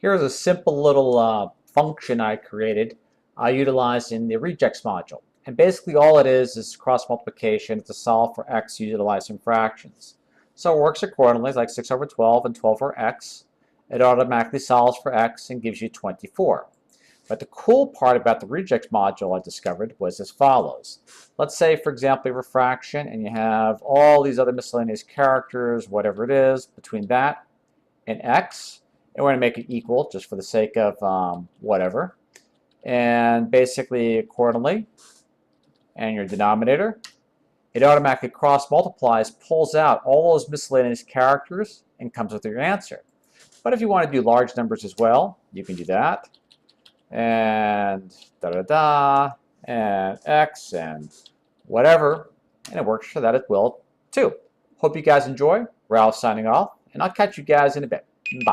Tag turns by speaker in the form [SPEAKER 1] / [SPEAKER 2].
[SPEAKER 1] Here's a simple little function I created utilized in the REGEX module. And basically all it is cross multiplication to solve for x utilizing fractions. So it works accordingly, like 6 over 12 and 12 over x. It automatically solves for x and gives you 24. But the cool part about the REGEX module I discovered was as follows. Let's say, for example, you have a fraction and you have all these other miscellaneous characters, whatever it is, between that and x. And we're going to make it equal just for the sake of whatever. And basically, accordingly, and your denominator, it automatically cross multiplies, pulls out all those miscellaneous characters, and comes with your answer. But if you want to do large numbers as well, you can do that. And da-da-da, and x, and whatever. And it works for that as well, too. Hope you guys enjoy. Ralph signing off, and I'll catch you guys in a bit. Bye.